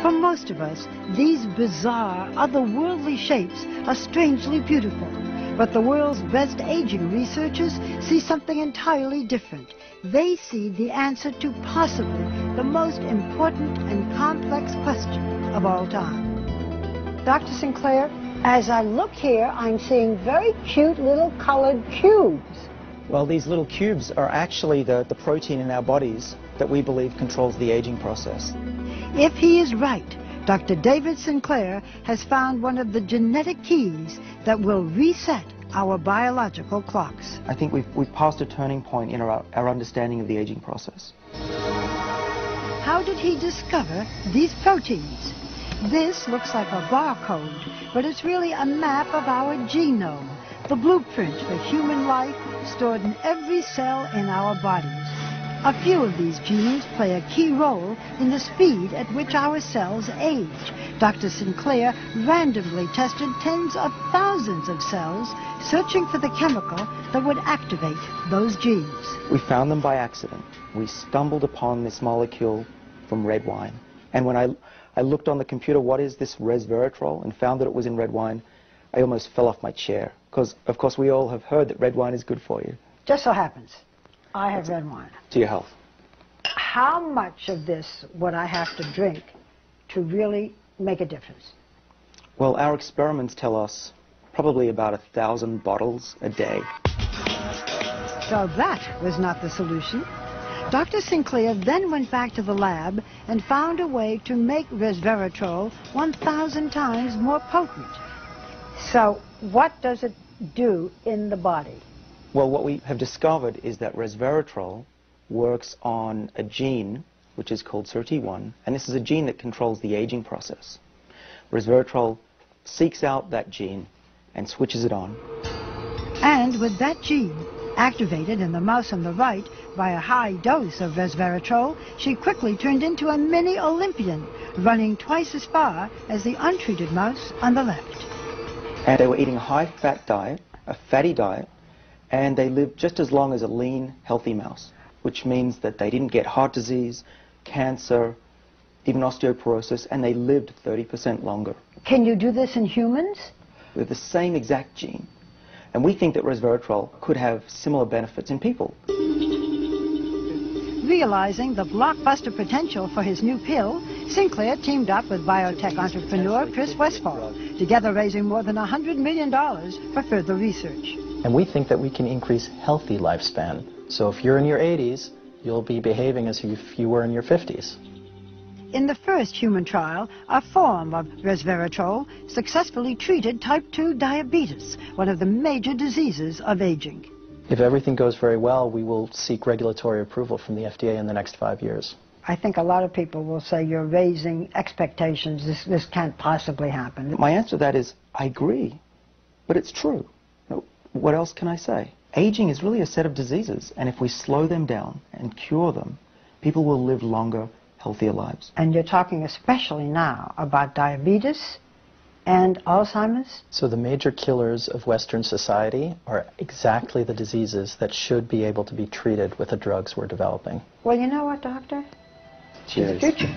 For most of us, these bizarre, otherworldly shapes are strangely beautiful. But the world's best aging researchers see something entirely different. They see the answer to possibly the most important and complex question of all time. Dr. Sinclair, as I look here, I'm seeing very cute little colored cubes. Well, these little cubes are actually the protein in our bodies that we believe controls the aging process. If he is right, Dr. David Sinclair has found one of the genetic keys that will reset our biological clocks. I think we've passed a turning point in our understanding of the aging process. How did he discover these proteins? This looks like a barcode, but it's really a map of our genome, the blueprint for human life stored in every cell in our bodies. A few of these genes play a key role in the speed at which our cells age. Dr. Sinclair randomly tested tens of thousands of cells, searching for the chemical that would activate those genes. We found them by accident. We stumbled upon this molecule from red wine. And when I looked on the computer, what is this Reservatrol, and found that it was in red wine, I almost fell off my chair. Because, of course, we all have heard that red wine is good for you. Just so happens, I have red wine. To your health. How much of this would I have to drink to really make a difference? Well, our experiments tell us probably about 1,000 bottles a day. So that was not the solution. Dr. Sinclair then went back to the lab and found a way to make Resveratrol 1,000 times more potent. So what does it do in the body? Well, what we have discovered is that Resveratrol works on a gene which is called SIRT1, and this is a gene that controls the aging process. Resveratrol seeks out that gene and switches it on. And with that gene activated in the mouse on the right by a high dose of Resveratrol, she quickly turned into a mini Olympian, running twice as far as the untreated mouse on the left. And they were eating a high-fat diet, a fatty diet, and they lived just as long as a lean, healthy mouse, which means that they didn't get heart disease, cancer, even osteoporosis, and they lived 30% longer. Can you do this in humans? With the same exact gene. And we think that Resveratrol could have similar benefits in people. Realizing the blockbuster potential for his new pill, Sinclair teamed up with biotech entrepreneur Chris Westphal, together raising more than $100 million for further research. And we think that we can increase healthy lifespan. So if you're in your 80s, you'll be behaving as if you were in your 50s. In the first human trial, a form of Resveratrol successfully treated type 2 diabetes, one of the major diseases of aging. If everything goes very well, we will seek regulatory approval from the FDA in the next 5 years. I think a lot of people will say you're raising expectations. This can't possibly happen. My answer to that is, I agree, but it's true. What else can I say? Aging is really a set of diseases, and if we slow them down and cure them, people will live longer, healthier lives. And you're talking especially now about diabetes and Alzheimer's? So the major killers of Western society are exactly the diseases that should be able to be treated with the drugs we're developing. Well, you know what, Doctor? Cheers. The future.